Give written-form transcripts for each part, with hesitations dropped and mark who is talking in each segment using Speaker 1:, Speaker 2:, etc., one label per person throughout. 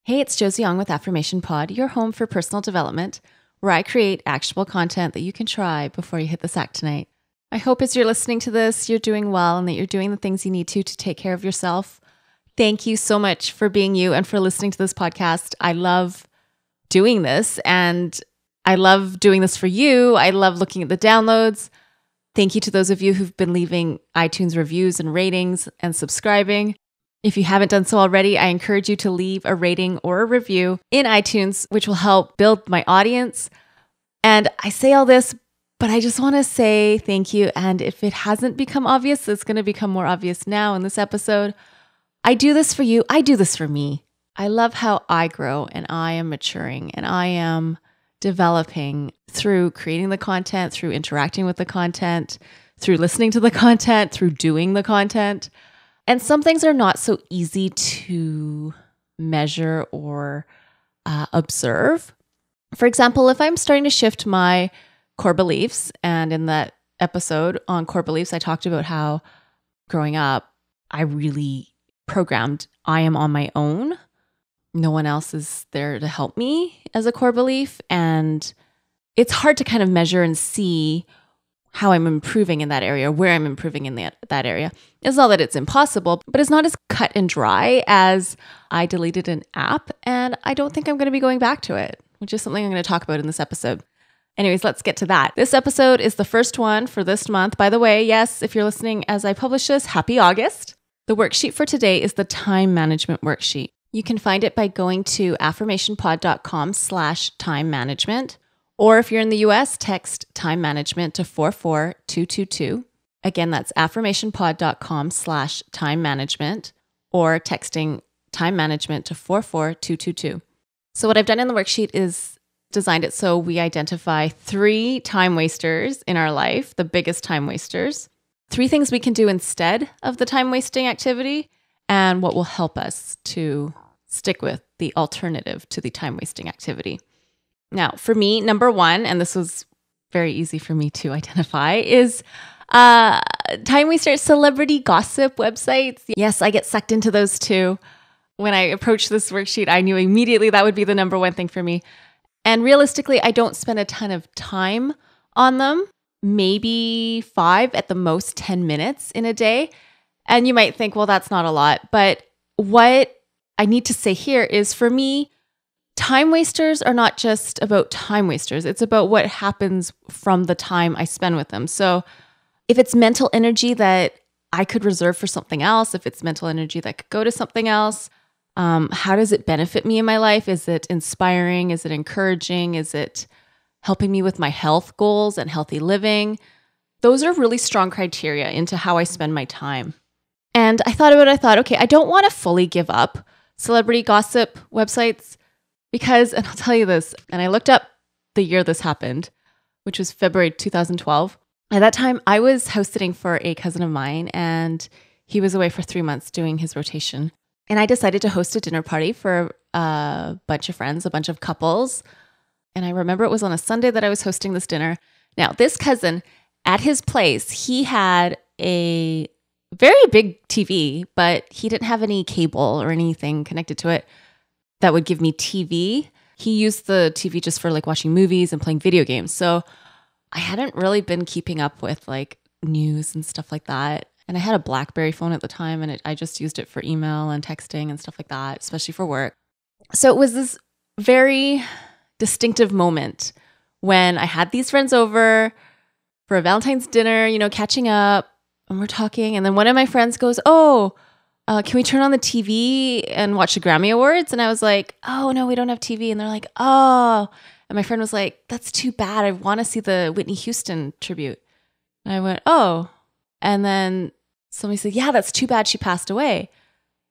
Speaker 1: Hey, it's Josie with Affirmation Pod, your home for personal development, where I create actionable content that you can try before you hit the sack tonight. I hope as you're listening to this, you're doing well and that you're doing the things you need to take care of yourself. Thank you so much for being you and for listening to this podcast. I love doing this and I love doing this for you. I love looking at the downloads. Thank you to those of you who've been leaving iTunes reviews and ratings and subscribing. If you haven't done so already, I encourage you to leave a rating or a review in iTunes, which will help build my audience. And I say all this, but I just want to say thank you. And if it hasn't become obvious, it's going to become more obvious now in this episode. I do this for you. I do this for me. I love how I grow and I am maturing and I am developing through creating the content, through interacting with the content, through listening to the content, through doing the content. And some things are not so easy to measure or observe. For example, if I'm starting to shift my core beliefs, and in that episode on core beliefs, I talked about how growing up, I really programmed, I am on my own. No one else is there to help me as a core belief. And it's hard to kind of measure and see how I'm improving in that area, where I'm improving in that area. It's not that it's impossible, but it's not as cut and dry as I deleted an app, and I don't think I'm going to be going back to it, which is something I'm going to talk about in this episode. Anyways, let's get to that. This episode is the first one for this month. By the way, yes, if you're listening as I publish this, happy August. The worksheet for today is the time management worksheet. You can find it by going to affirmationpod.com/time management. Or if you're in the US, text time management to 44222. Again, that's affirmationpod.com/time management or texting time management to 44222. So what I've done in the worksheet is designed it so we identify 3 time wasters in our life, the biggest time wasters, 3 things we can do instead of the time wasting activity, and what will help us to stick with the alternative to the time wasting activity. Now, for me, number 1, and this was very easy for me to identify, is time waster celebrity gossip websites. Yes, I get sucked into those too. When I approached this worksheet, I knew immediately that would be the number 1 thing for me. And realistically, I don't spend a ton of time on them, maybe 5, at the most 10 minutes in a day. And you might think, well, that's not a lot. But what I need to say here is, for me, time wasters are not just about time wasters. It's about what happens from the time I spend with them. So if it's mental energy that I could reserve for something else, if it's mental energy that could go to something else, how does it benefit me in my life? Is it inspiring? Is it encouraging? Is it helping me with my health goals and healthy living? Those are really strong criteria into how I spend my time. And I thought, okay, I don't want to fully give up celebrity gossip websites. Because, and I'll tell you this, and I looked up the year this happened, which was February 2012. At that time, I was house sitting for a cousin of mine, and he was away for 3 months doing his rotation. And I decided to host a dinner party for a bunch of friends, a bunch of couples. And I remember it was on a Sunday that I was hosting this dinner. Now, this cousin, at his place, he had a very big TV, but he didn't have any cable or anything connected to it that would give me TV. He used the TV just for like watching movies and playing video games. So I hadn't really been keeping up with like news and stuff like that. And I had a BlackBerry phone at the time, and I just used it for email and texting and stuff like that, especially for work. So it was this very distinctive moment when I had these friends over for a Valentine's dinner, catching up, and we're talking. And then one of my friends goes, can we turn on the TV and watch the Grammy Awards? And I was like, oh, no, we don't have TV. And they're like, oh. And my friend was like, that's too bad. I want to see the Whitney Houston tribute. And I went, oh. And then somebody said, yeah, that's too bad she passed away.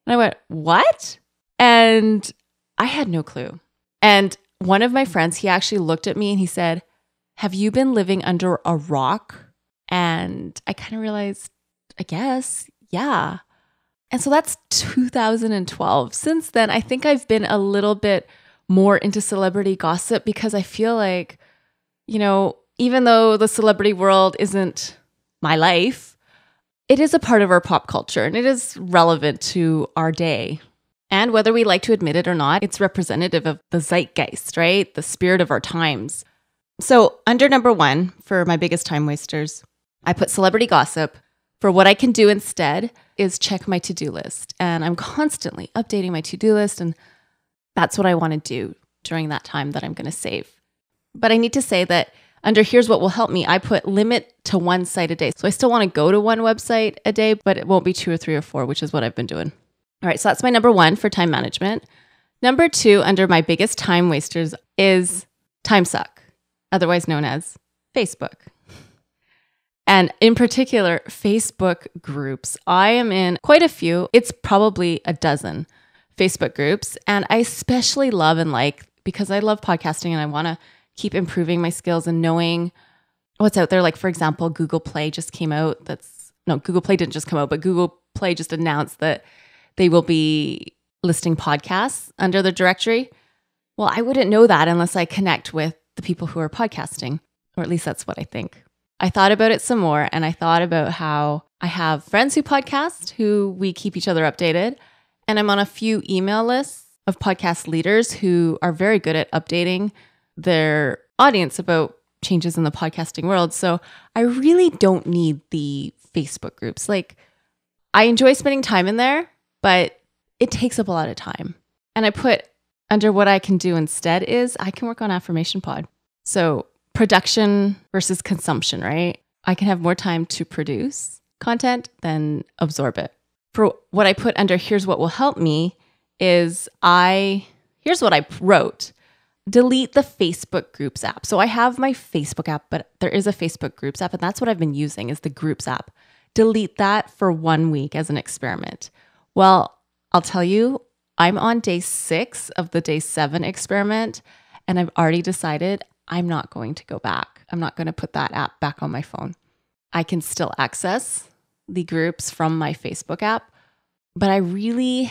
Speaker 1: And I went, what? And I had no clue. And one of my friends, he actually looked at me and he said, have you been living under a rock? And I kind of realized, I guess, yeah. And so that's 2012. Since then, I think I've been a little bit more into celebrity gossip because I feel like, even though the celebrity world isn't my life, it is a part of our pop culture and it is relevant to our day. And whether we like to admit it or not, it's representative of the zeitgeist, right? The spirit of our times. So under number 1 for my biggest time wasters, I put celebrity gossip. For what I can do instead is check my to-do list. And I'm constantly updating my to-do list. And that's what I want to do during that time that I'm going to save. But I need to say that under here's what will help me, I put limit to 1 site a day. So I still want to go to 1 website a day, but it won't be 2 or 3 or 4, which is what I've been doing. All right, so that's my number 1 for time management. Number 2 under my biggest time wasters is time suck, otherwise known as Facebook. And in particular, Facebook groups. I am in quite a few. It's probably a dozen Facebook groups. And I especially love and like, because I love podcasting and I want to keep improving my skills and knowing what's out there. Like, for example, Google Play just came out. Google Play didn't just come out, but Google Play just announced that they will be listing podcasts under the directory. Well, I wouldn't know that unless I connect with the people who are podcasting, or at least that's what I think. I thought about it some more, and I thought about how I have friends who podcast, who we keep each other updated, and I'm on a few email lists of podcast leaders who are very good at updating their audience about changes in the podcasting world. So I really don't need the Facebook groups. Like, I enjoy spending time in there, but it takes up a lot of time. And I put under what I can do instead is I can work on Affirmation Pod. So production versus consumption, right? I can have more time to produce content than absorb it. For what I put under here's what will help me is here's what I wrote. Delete the Facebook groups app. So I have my Facebook app, but there is a Facebook groups app, and that's what I've been using is the groups app. Delete that for 1 week as an experiment. Well, I'll tell you, I'm on day 6 of the day 7 experiment, and I've already decided I'm not going to go back. I'm not going to put that app back on my phone. I can still access the groups from my Facebook app, but I really,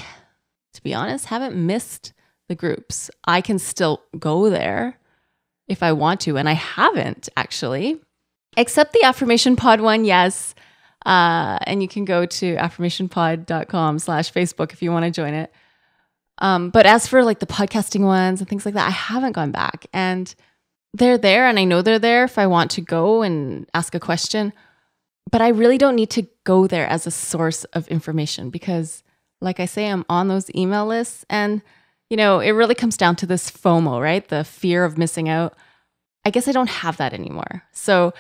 Speaker 1: to be honest, haven't missed the groups. I can still go there if I want to, and I haven't actually, except the Affirmation Pod one, yes. And you can go to affirmationpod.com/Facebook if you want to join it. But as for like the podcasting ones and things like that, I haven't gone back, and they're there, and I know they're there if I want to go and ask a question, but I really don't need to go there as a source of information because, like I say, I'm on those email lists, and it really comes down to this FOMO, right? The fear of missing out. I guess I don't have that anymore. So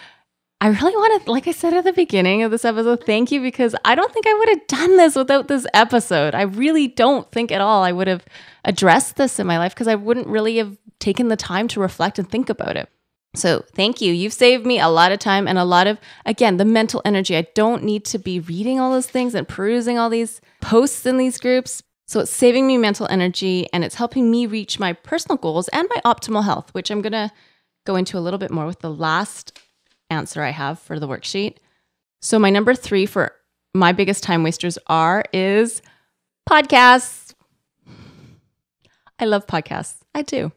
Speaker 1: I really want to, like I said at the beginning of this episode, thank you, because I don't think I would have done this without this episode. I really don't think at all I would have addressed this in my life because I wouldn't really have taken the time to reflect and think about it. So thank you. You've saved me a lot of time and a lot of, again, the mental energy. I don't need to be reading all those things and perusing all these posts in these groups. So it's saving me mental energy, and it's helping me reach my personal goals and my optimal health, which I'm going to go into a little bit more with the last answer I have for the worksheet. So my number 3 for my biggest time wasters is podcasts. I love podcasts. I do.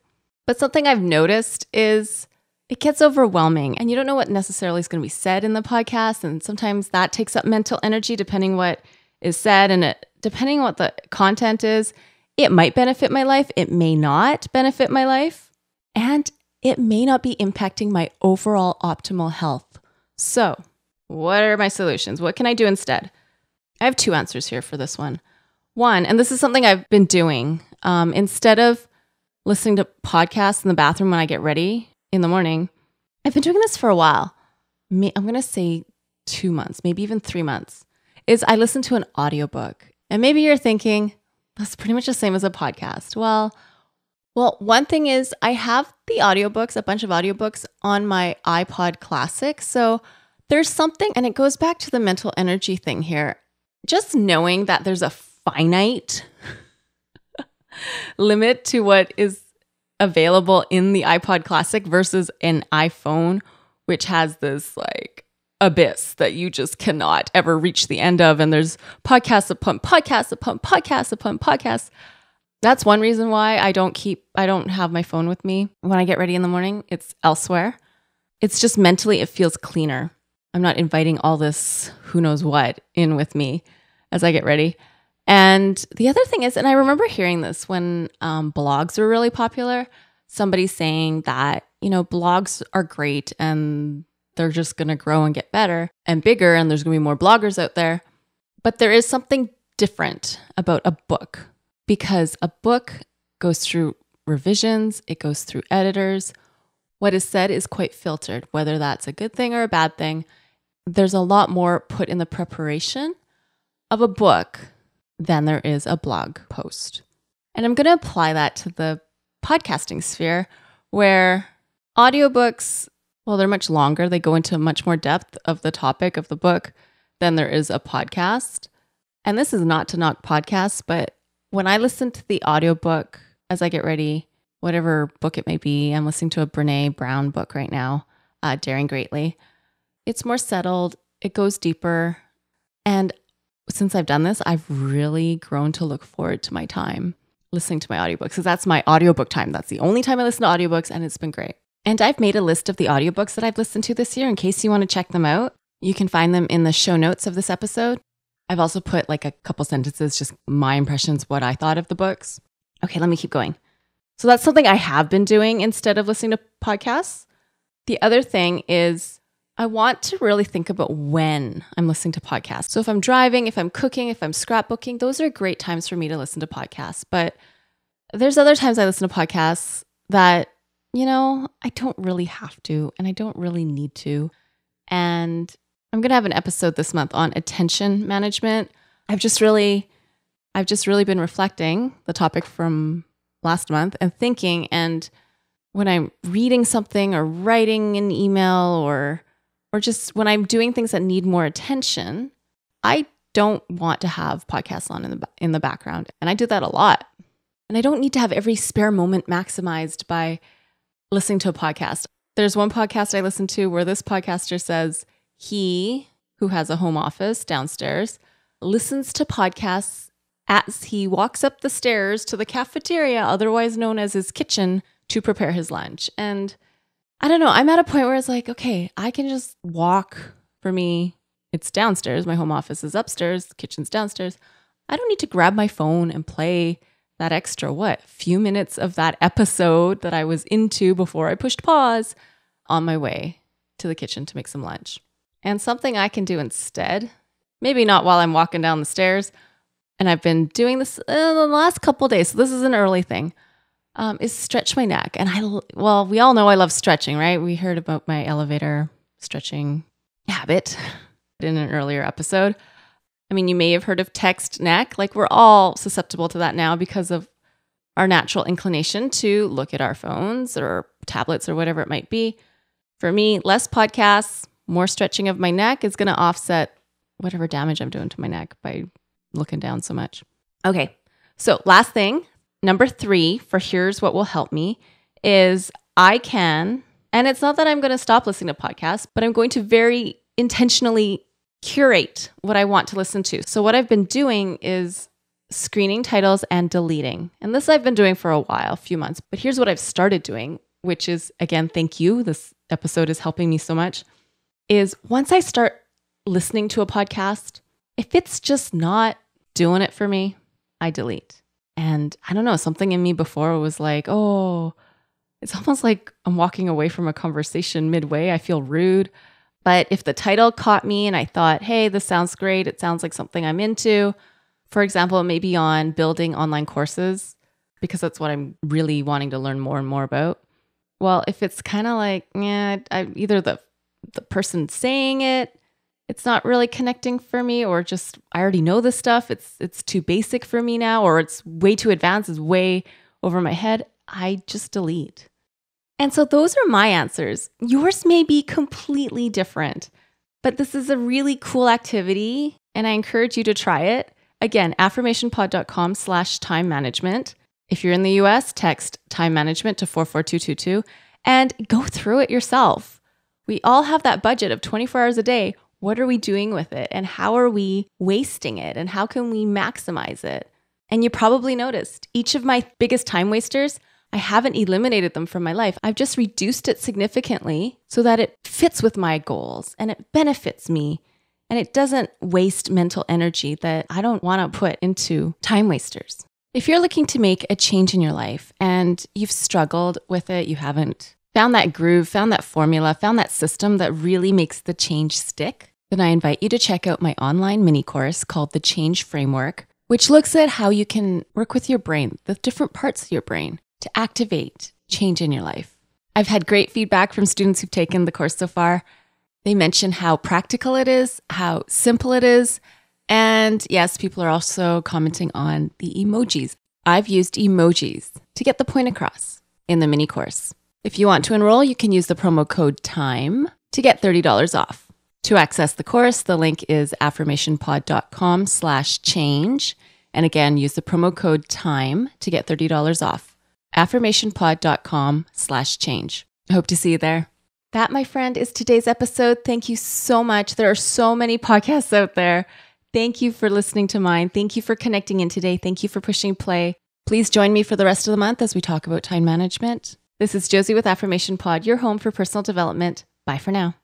Speaker 1: But something I've noticed is it gets overwhelming, and you don't know what necessarily is going to be said in the podcast. And sometimes that takes up mental energy depending what is said, and depending on what the content is. It might benefit my life. It may not benefit my life. And it may not be impacting my overall optimal health. So what are my solutions? What can I do instead? I have 2 answers here for this one. One, and this is something I've been doing, instead of listening to podcasts in the bathroom when I get ready in the morning, I've been doing this for a while. I'm going to say 2 months, maybe even 3 months, is I listen to an audiobook. And maybe you're thinking, that's pretty much the same as a podcast. Well, one thing is I have the audiobooks, a bunch of audiobooks on my iPod Classic. So there's something, and it goes back to the mental energy thing here. Just knowing that there's a finite limit to what is available in the iPod Classic versus an iPhone, which has this like abyss that you just cannot ever reach the end of. And there's podcasts upon podcasts upon podcasts upon podcasts. That's one reason why I don't have my phone with me when I get ready in the morning. It's elsewhere. It's just mentally, it feels cleaner. I'm not inviting all this who knows what in with me as I get ready. And the other thing is, and I remember hearing this when blogs were really popular, somebody saying that, blogs are great and they're just going to grow and get better and bigger, and there's going to be more bloggers out there. But there is something different about a book, because a book goes through revisions, it goes through editors. What is said is quite filtered, whether that's a good thing or a bad thing. There's a lot more put in the preparation of a book than there is a blog post. And I'm going to apply that to the podcasting sphere, where audiobooks, well, they're much longer. They go into much more depth of the topic of the book than there is a podcast. And this is not to knock podcasts, but when I listen to the audiobook as I get ready, whatever book it may be, I'm listening to a Brene Brown book right now, Daring Greatly. It's more settled. It goes deeper. And since I've done this, I've really grown to look forward to my time listening to my audiobooks, because that's my audiobook time. That's the only time I listen to audiobooks, and it's been great. And I've made a list of the audiobooks that I've listened to this year in case you want to check them out. You can find them in the show notes of this episode. I've also put like a couple sentences, just my impressions, what I thought of the books. Okay, let me keep going. So that's something I have been doing instead of listening to podcasts. The other thing is I want to really think about when I'm listening to podcasts. So if I'm driving, if I'm cooking, if I'm scrapbooking, those are great times for me to listen to podcasts. But there's other times I listen to podcasts that, I don't really have to, and I don't really need to. And I'm going to have an episode this month on attention management. I've just really been reflecting the topic from last month and thinking, and when I'm reading something or writing an email or just when I'm doing things that need more attention, I don't want to have podcasts on in the background. And I do that a lot. And I don't need to have every spare moment maximized by listening to a podcast. There's one podcast I listen to where this podcaster says he, who has a home office downstairs, listens to podcasts as he walks up the stairs to the cafeteria, otherwise known as his kitchen, to prepare his lunch. And I don't know, I'm at a point where it's like, okay, I can just walk. For me, it's downstairs. My home office is upstairs. The kitchen's downstairs. I don't need to grab my phone and play that extra, few minutes of that episode that I was into before I pushed pause on my way to the kitchen to make some lunch. And something I can do instead, maybe not while I'm walking down the stairs, and I've been doing this the last couple of days, so this is an early thing, is stretch my neck. And we all know I love stretching, right? We heard about my elevator stretching habit in an earlier episode. I mean, you may have heard of text neck. Like, we're all susceptible to that now because of our natural inclination to look at our phones or tablets or whatever it might be. For me, less podcasts, more stretching of my neck is going to offset whatever damage I'm doing to my neck by looking down so much. Okay, so last thing, number 3 for here's what will help me is I can, and it's not that I'm going to stop listening to podcasts, but I'm going to very intentionally curate what I want to listen to. So what I've been doing is screening titles and deleting. And this I've been doing for a while, a few months, but here's what I've started doing, which is, again, thank you. This episode is helping me so much, is once I start listening to a podcast, if it's just not doing it for me, I delete. And I don't know, something in me before was like, oh, it's almost like I'm walking away from a conversation midway. I feel rude. But if the title caught me and I thought, hey, this sounds great, it sounds like something I'm into, for example, it may be on building online courses, because that's what I'm really wanting to learn more and more about. Well, if it's kind of like, either the person saying it's not really connecting for me, or just I already know this stuff, it's too basic for me now, or it's way too advanced, it's way over my head, I just delete. And so those are my answers. Yours may be completely different, but this is a really cool activity and I encourage you to try it. Again, affirmationpod.com/time management. If you're in the US, text time management to 44222 and go through it yourself. We all have that budget of 24 hours a day. What are we doing with it? And how are we wasting it? And how can we maximize it? And you probably noticed each of my biggest time wasters, I haven't eliminated them from my life. I've just reduced it significantly so that it fits with my goals and it benefits me and it doesn't waste mental energy that I don't want to put into time wasters. If you're looking to make a change in your life and you've struggled with it, you haven't found that groove, found that formula, found that system that really makes the change stick, then I invite you to check out my online mini course called The Change Framework, which looks at how you can work with your brain, the different parts of your brain, to activate change in your life. I've had great feedback from students who've taken the course so far. They mention how practical it is, how simple it is, and yes, people are also commenting on the emojis. I've used emojis to get the point across in the mini course. If you want to enroll, you can use the promo code TIME to get $30 off. To access the course, the link is affirmationpod.com/change. And again, use the promo code TIME to get $30 off. affirmationpod.com/change. I hope to see you there. That, my friend, is today's episode. Thank you so much. There are so many podcasts out there. Thank you for listening to mine. Thank you for connecting in today. Thank you for pushing play. Please join me for the rest of the month as we talk about time management. This is Josie with Affirmation Pod, your home for personal development. Bye for now.